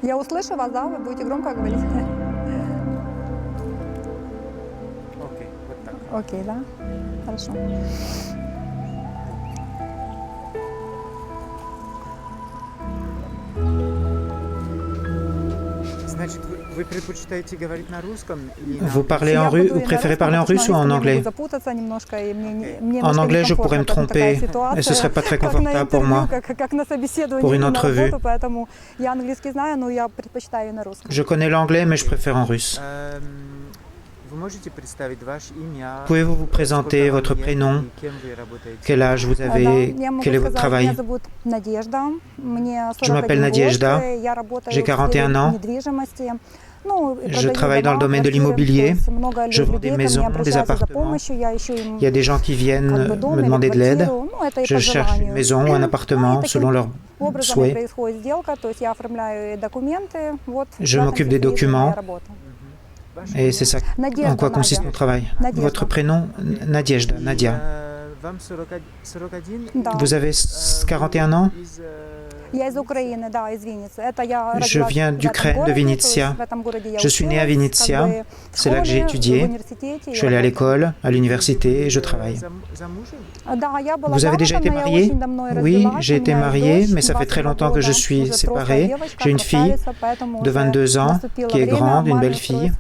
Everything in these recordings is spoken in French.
Я услышу вас, да? Вы будете громко говорить? Окей, вот так. Окей, да? Хорошо. Значит, вы предпочитаете говорить на русском или на Vous préférez parler en russe ou en anglais? En anglais, je pourrais me tromper et ce ne serait pas très confortable pour moi. Pour une entrevue. Je connais l'anglais, mais je préfère en russe. Вы можете представить ваше имя? Pouvez-vous vous présenter votre prénom, quel âge vous avez, quel est votre travail? Je m'appelle Nadejda, j'ai 41 ans. Je travaille dans le domaine de l'immobilier, je vends des maisons, des appartements. Il y a des gens qui viennent me demander de l'aide. Je cherche une maison ou un appartement selon leurs souhaits. Je m'occupe des documents et c'est ça en quoi consiste mon travail. Votre prénom, Nadejda, Nadia. Vous avez 41 ans? Je viens d'Ukraine, de Vinnytsia. Je suis né à Vinnytsia, c'est là que j'ai étudié. Je suis allé à l'école, à l'université et je travaille. Vous avez déjà été marié? Oui, j'ai été marié, mais ça fait très longtemps que je suis séparé. J'ai une fille de 22 ans qui est grande, une belle fille.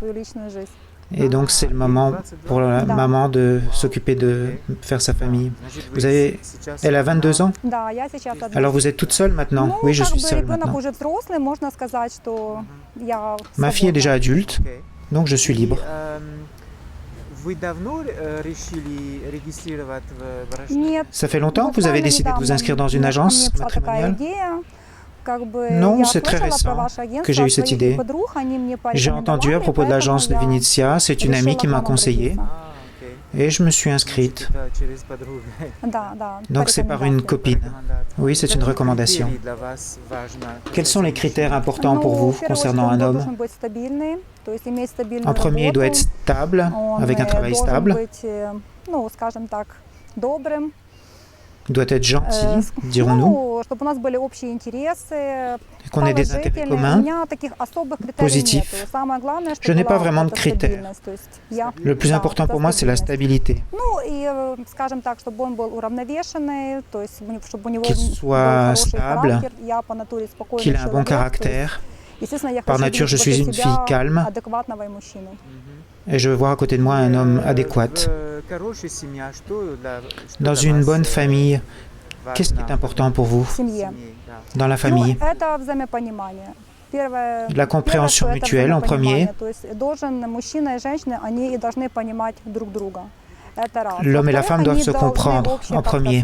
Et donc c'est le moment pour la maman de s'occuper de faire sa famille. Elle a 22 ans? Alors vous êtes toute seule maintenant? Oui, je suis seule maintenant. Ma fille est déjà adulte, donc je suis libre. Ça fait longtemps que vous avez décidé de vous inscrire dans une agence matrimoniale? Non, c'est très récent que j'ai eu cette idée. J'ai entendu à propos de l'agence de Vinnytsia, c'est une amie qui m'a conseillé et je me suis inscrite. Donc c'est par une copine. Oui, c'est une recommandation. Quels sont les critères importants pour vous concernant un homme? En premier, il doit être stable, avec un travail stable. Il doit être gentil, dirons-nous, qu'on ait des intérêts communs, positifs. Je n'ai pas vraiment de critères. Le plus important pour moi, c'est la stabilité. Qu'il soit stable, qu'il ait un bon caractère. Par nature, je suis une fille calme et je veux voir à côté de moi un homme adéquat. Dans une bonne famille, qu'est-ce qui est important pour vous dans la famille? La compréhension mutuelle en premier. L'homme et la femme doivent se comprendre en premier.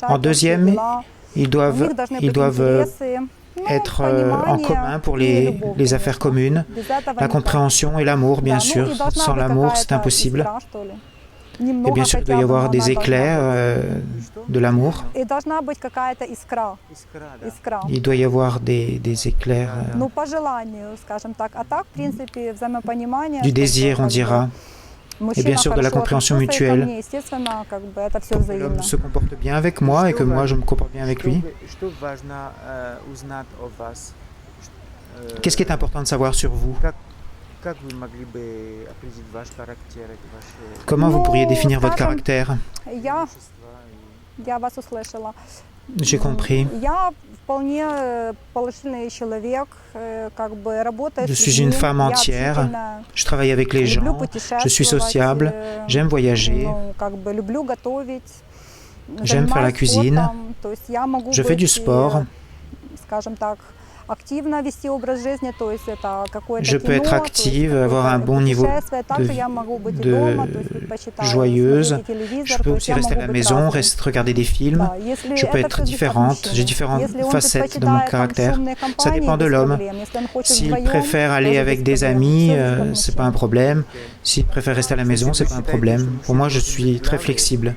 En deuxième, ils doivent être en commun pour les affaires communes, la compréhension et l'amour, bien sûr. Sans l'amour, c'est impossible. Et bien sûr, il doit y avoir des éclairs de l'amour. Il doit y avoir des éclairs du désir, on dira. Et bien sûr de la compréhension mutuelle. Pour que l'homme se comporte bien avec moi et que moi je me comporte bien avec lui. Qu'est-ce qui est important de savoir sur vous? Comment vous pourriez définir votre caractère? J'ai compris. Je suis une femme entière, je travaille avec les gens, je suis sociable, j'aime voyager, j'aime faire la cuisine, je fais du sport. Je peux être active, avoir un bon niveau de joyeuse. Je peux aussi rester à la maison, regarder des films. Je peux être différente. J'ai différentes facettes de mon caractère. Ça dépend de l'homme. S'il préfère aller avec des amis, c'est pas un problème. S'il préfère rester à la maison, c'est pas un problème. Pour moi, je suis très flexible.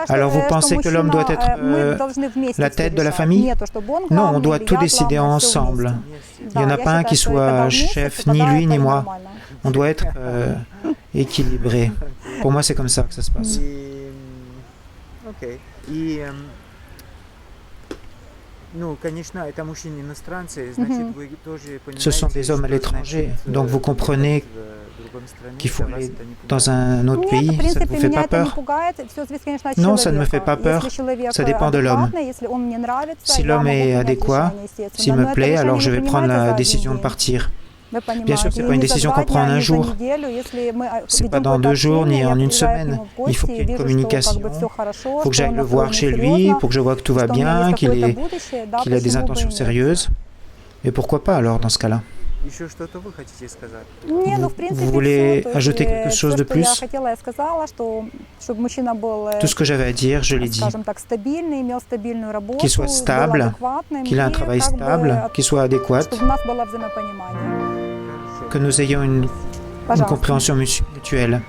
Alors vous pensez que l'homme doit être la tête de la famille? Non, on doit tout décider ensemble. Il n'y en a pas un qui soit chef, ni lui ni moi. On doit être équilibré. Pour moi, c'est comme ça que ça se passe. Ce sont des hommes à l'étranger, donc vous comprenez qu'il faut aller dans un autre pays, ça ne vous fait pas peur? Non, ça ne me fait pas peur, ça dépend de l'homme. Si l'homme est adéquat, s'il me plaît, alors je vais prendre la décision de partir. Bien sûr, ce n'est pas une décision qu'on prend en un jour. Ce n'est pas dans 2 jours ni en une semaine. Il faut qu'il y ait une communication. Il faut que j'aille le voir chez lui, pour que je vois que tout va bien, qu'il a des intentions sérieuses. Et pourquoi pas alors dans ce cas-là? Vous voulez ajouter quelque chose de plus? Tout ce que j'avais à dire, je l'ai dit. Qu'il soit stable, qu'il ait un travail stable, qu'il soit adéquat, que nous ayons une compréhension mutuelle.